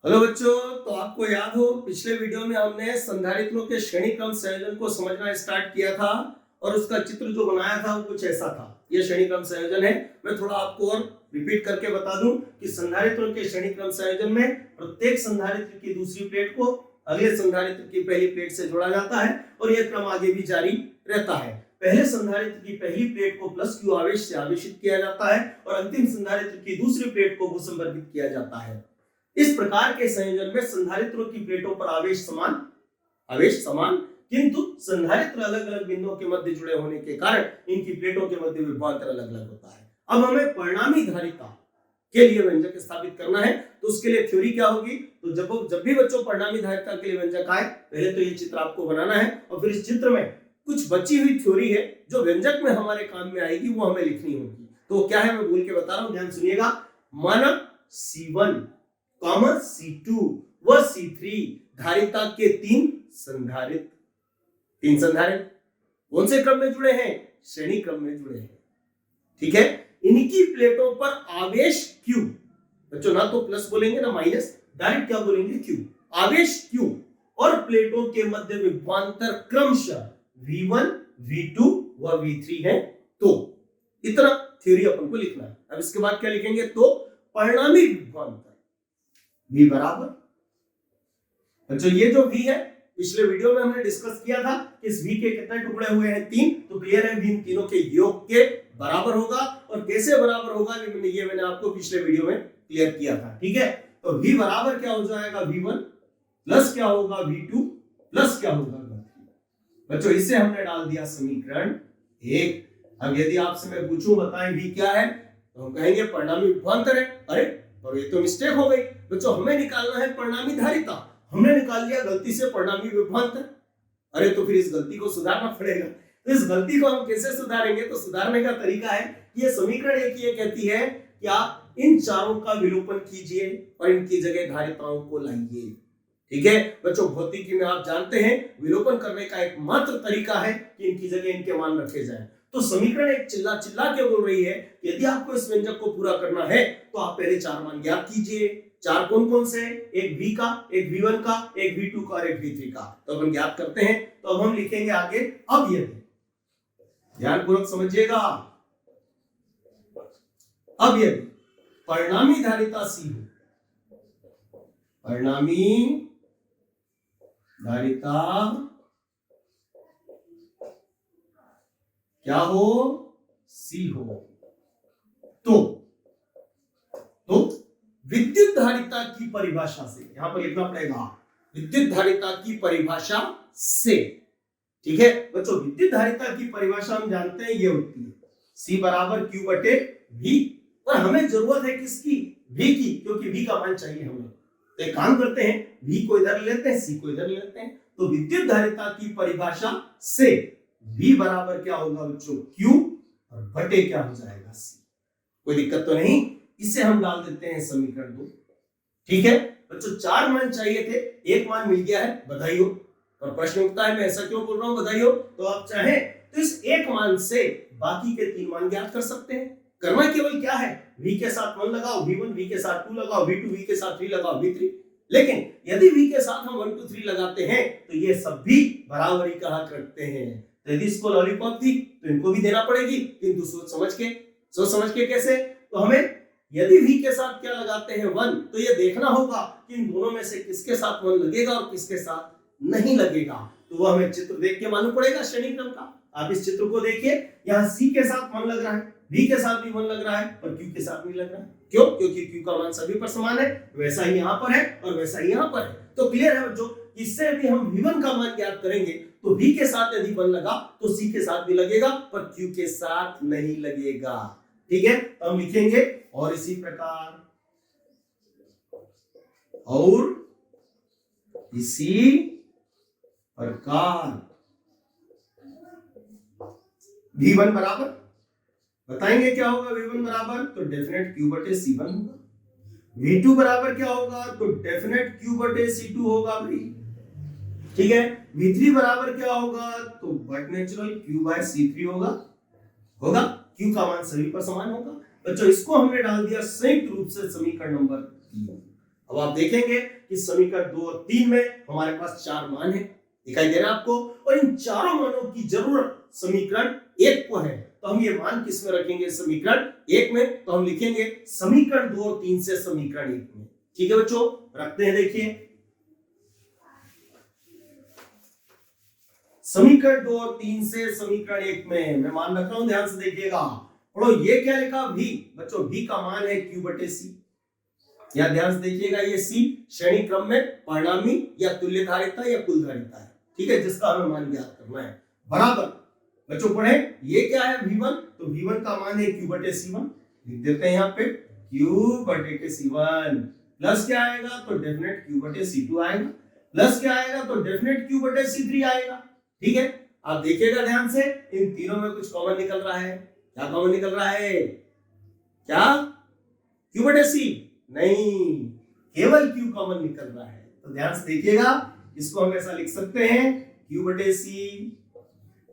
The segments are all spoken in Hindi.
हेलो बच्चों, तो आपको याद हो पिछले वीडियो में हमने संधारित्रों के श्रेणी क्रम संयोजन को समझना स्टार्ट किया था और उसका चित्र जो बनाया था वो कुछ ऐसा था। ये श्रेणी क्रम संयोजन है। मैं थोड़ा आपको और रिपीट करके बता दूं कि संधारित्रों के श्रेणी क्रम संयोजन में प्रत्येक संधारित्र की दूसरी प्लेट को अगले संधारित्र की पहली प्लेट से जोड़ा जाता है और यह क्रम आगे भी जारी रहता है। पहले संधारित्र की पहली प्लेट को प्लस क्यू आवेश से आवेशित किया जाता है और अंतिम संधारित्र की दूसरी प्लेट को भूसंवर्गित किया जाता है। इस प्रकार के संयोजन में संधारित्रों की प्लेटों पर आवेश समान किंतु संधारित्र अलग अलग बिंदुओं के मध्य जुड़े होने के कारण इनकी प्लेटों के मध्य विभवांतर अलग अलग होता है। अब हमें परिणामी धारिता के लिए व्यंजक स्थापित करना है, तो उसके लिए थ्योरी क्या होगी। तो जब भी बच्चों परिणामी धारिता के लिए व्यंजक आए, पहले तो ये चित्र आपको बनाना है और फिर इस चित्र में कुछ बची हुई थ्योरी है जो व्यंजक में हमारे काम में आएगी, वो हमें लिखनी होगी। तो क्या है मैं बोल के बता रहा हूं, ध्यान सुनिएगा। माना C1, C2 व C3 धारिता के तीन संधारित्र कौन से क्रम में जुड़े हैं? श्रेणी क्रम में जुड़े हैं। ठीक है, इनकी प्लेटों पर आवेश Q, बच्चों ना तो प्लस बोलेंगे ना माइनस, डायरेक्ट क्या बोलेंगे? Q। आवेश Q और प्लेटों के मध्य विभवांतर क्रमशः V1, V2 व V3 है। तो इतना थ्योरी अपन को लिखना है। अब इसके बाद क्या लिखेंगे? तो परिणामी विभवांतर V बराबर, बच्चों ये जो V है पिछले वीडियो में हमने डिस्कस किया था कि इस V के कितने टुकड़े हुए हैं? 3। तो क्लियर है, V इन तीनों के योग के बराबर होगा। और कैसे बराबर होगा ये मैंने आपको पिछले वीडियो में क्लियर किया था। ठीक है, तो V बराबर क्या हो जाएगा? V1 प्लस क्या होगा? V2 प्लस क्या होगा? V3। बच्चों इसे हमने डाल दिया समीकरण 1। अब यदि आपसे मैं पूछूं बताएं V क्या है, तो हम कहेंगे परिणामी विभवांतर है। अरे और ये तो मिस्टेक हो गई बच्चों, हमें निकालना है परिणामी धारिता, हमने निकाल लिया गलती से परिणामी विभवांतर। अरे तो फिर इस गलती को सुधारना पड़ेगा। तो इस गलती को हम कैसे सुधारेंगे? तो सुधारने का तरीका है कि ये समीकरण एक ये कहती है कि आप इन चारों का विलोपन कीजिए और इनकी जगह धारिताओं को लाइए। ठीक है बच्चों, भौतिकी में आप जानते हैं विलोपन करने का एकमात्र तरीका है कि इनकी जगह इनके मान रखे जाएं। तो समीकरण एक चिल्ला चिल्ला के बोल रही है यदि आपको इस व्यंजक को पूरा करना है तो आप पहले चार मान ज्ञात कीजिए। चार कौन कौन से? एक V का, एक V1 का, एक V2 का और एक V3 का। तो हम ज्ञात करते हैं। तो अब हम लिखेंगे आगे। अब यदि ध्यानपूर्वक समझिएगा, अब यदि परिणामी धारिता C हो, परिणामी धारिता क्या हो? C हो, तो विद्युत धारिता की परिभाषा से, यहां पर लिखना पड़ेगा विद्युत धारिता की परिभाषा से। ठीक है बच्चों, विद्युत धारिता की परिभाषा हम जानते हैं ये होती है C बराबर Q बटे V। और हमें जरूरत है किसकी? V की, क्योंकि V का मान चाहिए हमें। तो एक काम करते हैं, V को इधर लेते हैं, C को इधर लेते हैं। तो विद्युत धारिता की परिभाषा से V बराबर क्या होगा बच्चों? Q और बटे क्या हो जाएगा? C। कोई दिक्कत तो नहीं। इसे हम डाल देते हैं समीकरण 2। ठीक है बच्चों, चार मान चाहिए थे, एक मान मिल गया है, बधाई हो। और प्रश्न उठता है मैं ऐसा क्यों बोल रहा हूं बधाई हो? तो आप चाहें तो इस एक मान से बाकी के तीन मान ज्ञात कर सकते हैं। करना केवल क्या है? V के साथ 1 लगाओ, V1 V के साथ 2 लगाओ, V2 V के साथ 3 लगाओ, V3। लेकिन यदि V के साथ हम 1 2 3 लगाते हैं तो ये सब भी बराबरी कहा करते हैं। तो यदि इसको लॉलीपॉप दी तो इनको भी देना पड़ेगी, किंतु सोच समझ के कैसे? तो हमें यदि V के साथ क्या लगाते हैं? 1, तो ये देखना होगा कि इन दोनों में से किसके साथ 1 लगेगा और किसके साथ नहीं लगेगा। तो वो हमें चित्र देख के मालूम पड़ेगा श्रेणी क्रम का। आप इस चित्र को देखिए, यहाँ C के साथ 1 लग रहा है, V के साथ भी 1 लग रहा है और Q के साथ नहीं लग रहा है। क्यों? क्योंकि Q का मान सभी पर समान है, वैसा ही यहाँ पर है और वैसा ही यहाँ पर है। तो क्लियर है बच्चों, इससे यदि हम V1 का मान ज्ञात करेंगे तो V के साथ यदि 1 लगा तो C के साथ भी लगेगा पर Q के साथ नहीं लगेगा। ठीक है, तो हम लिखेंगे और इसी प्रकार V1 बराबर, बताएंगे क्या होगा V1 बराबर? तो डेफिनेट Q बटे C1 होगा। V2 बराबर क्या होगा? तो डेफिनेट Q बटे C2 होगा भाई। ठीक है, V3 बराबर क्या होगा? तो but natural Q bye C3 होगा। Q का मान सभी पर समान होगा। बच्चों इसको हमने डाल दिया संयुक्त रूप से समीकरण नंबर 3। अब आप देखेंगे कि समीकरण 2 और 3 में हमारे पास 4 मान है, दिखाई दे रहा है आपको, और इन चारों मानों की जरूरत समीकरण 1 को है। तो हम ये मान किस में रखेंगे? समीकरण 1 में। तो हम लिखेंगे समीकरण 2 और 3 से समीकरण 1 में। ठीक है बच्चों, रखते हैं। देखिए समीकरण 2 और 3 से समीकरण 1 में मैं मान रख रहा हूं, ध्यान से देखिएगा। पढ़ो, ये क्या लिखा? v। बच्चों v का मान है q बटे c। या ध्यान से देखिएगा, ये c श्रेणी क्रम में परिणामी या तुल्य धारिता या कुल धारिता है, ठीक है, जिसका हमें मान ज्ञात करना है। बराबर बच्चों पढ़े, ये क्या है? v1। तो v1 का मान है q बटे c1, लिख देते हैं यहाँ पे q बटे के c1। प्लस क्या आएगा? तो डेफिनेट q बटे c2 आएगा। प्लस क्या आएगा? तो डेफिनेट q बटे c3 आएगा। ठीक है, आप देखिएगा ध्यान से, इन तीनों में कुछ कॉमन निकल रहा है। क्या कॉमन निकल रहा है? क्या? q बटे c? नहीं, केवल q कॉमन निकल रहा है। तो ध्यान से देखिएगा, इसको हम ऐसा लिख सकते हैं q बटे c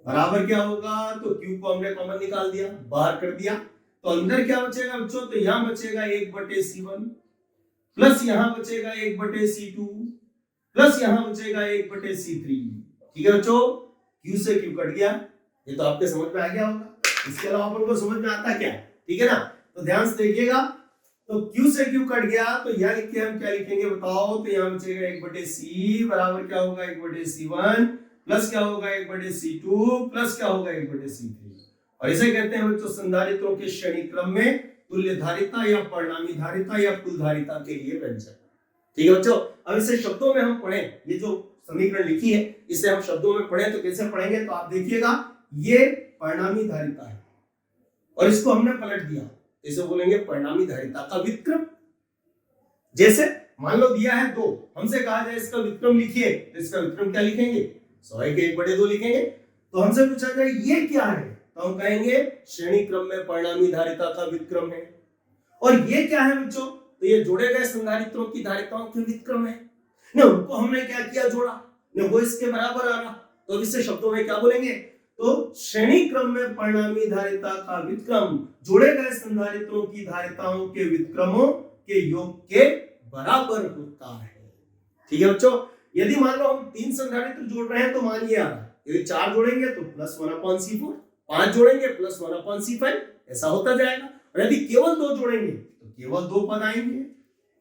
बराबर क्या होगा? तो q को हमने कॉमन निकाल दिया, बाहर कर दिया, तो अंदर क्या बचेगा बच्चों? तो यहां बचेगा 1 बटे c1 प्लस यहां बचेगा 1 बटे c2 प्लस यहां बचेगा 1 बटे c3। ठीक है बच्चों, q से q कट गया। ये तो आपके समझ में आ गया होगा, इसके अलावा अपन को समझ में आता क्या? ठीक है ना? तो ध्यान से देखिएगा, तो q से q कट गया, तो यहाँ लिख के हम क्या लिखेंगे बताओ? तो यहाँ बचेगा 1 बटे c बराबर क्या होगा? 1 बटे c1 प्लस क्या होगा? 1 बटे c2 प्लस क्या होगा? 1 बटे c3। और इसे कहते हैं बच्चों संधारित्रों के श्रेणी क्रम में तुल्य धारिता या परिणामी धारिता या कुल धारिता के लिए व्यंजक। ठीक है बच्चों, अब इसे शब्दों में हम पढ़ें, ये जो समीकरण लिखी है इसे हम शब्दों में पढ़ें तो कैसे पढ़ेंगे? तो आप देखिएगा, ये परिणामी धारिता है और इसको हमने पलट दिया, इसे बोलेंगे परिणामी धारिता का व्युत्क्रम। जैसे मान लो दिया है 2, हमसे कहा जाए इसका व्युत्क्रम लिखिए, तो इसका व्युत्क्रम क्या लिखेंगे? 100 के 1 बटे 2 लिखेंगे। तो हमसे पूछा जाए ये क्या है, तो हम कहेंगे श्रेणी क्रम में परिणामी धारिता का व्युत्क्रम है। और ये क्या है बच्चों? तो ये जोड़े गए संधारित्रों की धारिताओं के व्युत्क्रम है। न उनको हमने क्या किया? जोड़ा, न वो इसके बराबर आ रहा। तो अब इसे शब्दों में क्या बोलेंगे? तो श्रेणी क्रम में परिणामी धारिता का व्युत्क्रम जोड़े गए संधारित्रों की धारिताओं के व्युत्क्रमों के योग के बराबर होता है। ठीक है बच्चों, यदि मान लो हम 3 संधारित्र जोड़ रहे हैं तो मान ये आ रहा है, यदि 4 जोड़ेंगे तो प्लस 1/c4, 5 जोड़ेंगे प्लस 1/c5, ऐसा होता जाएगा। और यदि केवल 2 जोड़ेंगे तो केवल 2 पद आएंगे।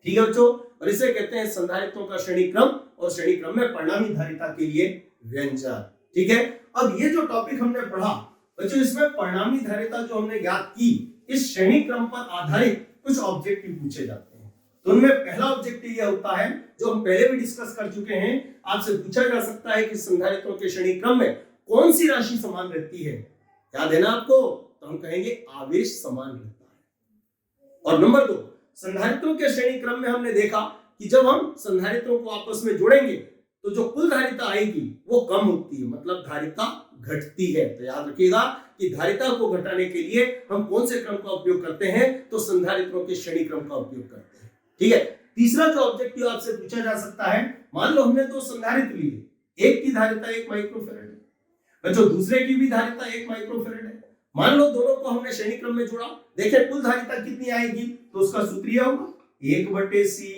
ठीक है बच्चों, और इसे कहते हैं संधारित्रों का श्रेणी क्रम और श्रेणी क्रम में परिणामी धारिता के लिए व्यंजक। ठीक है, अब ये जो टॉपिक हमने पढ़ा बच्चों, इसमें परिणामी धारिता जो हमने ज्ञात की, इस श्रेणी क्रम पर आधारित कुछ ऑब्जेक्टिव पूछे जाते हैं। तो उनमें पहला ऑब्जेक्टिव यह होता है, जो हम पहले भी डिस्कस कर चुके हैं, आपसे पूछा जा सकता है कि संधारित्रों के श्रेणी क्रम में कौन सी राशि समान रहती है? याद है ना आपको? तो हम कहेंगे आवेश समान रहता है। और नंबर 2, संधारित्रों के श्रेणी क्रम में हमने देखा कि जब हम संधारित्रों को आपस में जोड़ेंगे तो जो कुल धारिता आएगी वो कम होती है, मतलब धारिता घटती है। तो याद रखिएगा कि धारिता को घटाने के लिए हम कौन से क्रम का उपयोग करते हैं? तो संधारित्रों के श्रेणी क्रम का उपयोग करते हैं। ठीक है, तीसरा जो ऑब्जेक्टिव आपसे पूछा जा सकता है, मान लो हमने 2 संधारित्र लिए, एक की धारिता 1 माइक्रोफैरड है बच्चों, दूसरे की भी धारिता 1 माइक्रोफैरड है। मान लो दोनों को हमने श्रेणी क्रम में जोड़ा, देखें कुल धारिता कितनी आएगी? तो उसका सूत्र यह होगा 1 बटे c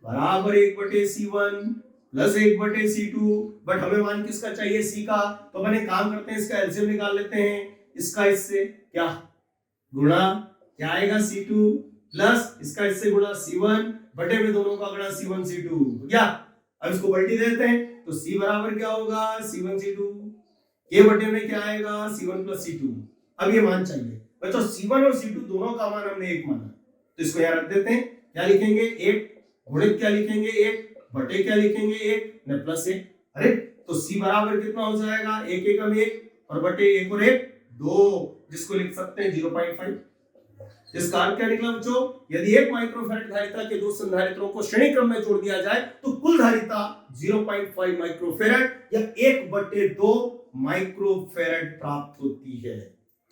बराबर 1 बटे c1 प्लस 1 बटे c2। बट हमें मान किसका चाहिए? c का। तो अपने काम करते हैं, इसका एलसीएम निकाल लेते हैं, इसका इससे क्या गुणा, क्या आएगा? c2 प्लस इसका इससे गुणा c1 बटे में दोनों का गुणा c1 c2 क्या। अब इसको पलटी देते हैं, तो c बराबर क्या होगा? c1 c2 के बटे में क्या आएगा? c1 plus c2। अब ये मान चाहिए बच्चों, c1 और c2 दोनों का मान हमने 1 माना, तो इसको यहाँ रख देते हैं। क्या लिखेंगे? 1 गुणित क्या लिखेंगे? 1 बटे क्या लिखेंगे? 1 न प्लस 1। अरे तो c बराबर कितना हो जाएगा? 1 एकम 1 और बटे 1 और 1 2, जिसको लिख सकते हैं 0.5। इसका अर्थ क्या निकला बच्चों? यदि 1 माइक्रोफैरड धारिता के 2 संधारित्रों को श्रेणी क्रम में जोड़ दिया जाए तो कुल धारिता 0.5 माइक्रोफैरड या 1 बटे 2 माइक्रोफैरड प्राप्त होती है।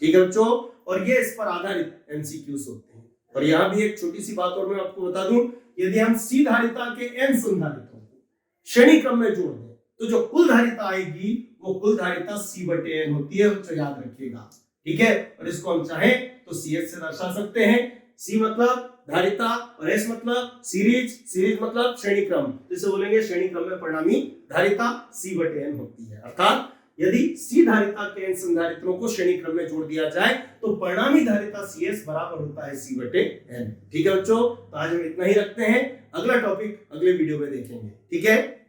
ठीक है बच्चों, और ये इस पर आधारित एमसीक्यूज होते हैं। और यहाँ भी एक छोटी सी बात और मैं आपको बता दूं, यदि हम सी धारिता के n संधारित्रों को श्रेणी क्रम में जोड़ दें तो जो कुल धारिता आएगी वो कुल धारिता c बटे n होती है बच्चों, याद रखिएगा। ठीक है, और इसको हम चाहें तो CH से दर्शा सकते हैं। C मतलब धारिता और एस मतलब सीरीज, सीरीज मतलब श्रेणी क्रम, जिसे बोलेंगे श्रेणी क्रम में परिणामी धारिता C/N होती है। अर्थात यदि C धारिता के n संधारित्रों को श्रेणी क्रम में जोड़ दिया जाए तो परिणामी धारिता CS बराबर होता है C/N। ठीक है बच्चों, तो आज हम इतना ही रखते हैं, अगला टॉपिक अगले वीडियो में देखेंगे। ठीक है।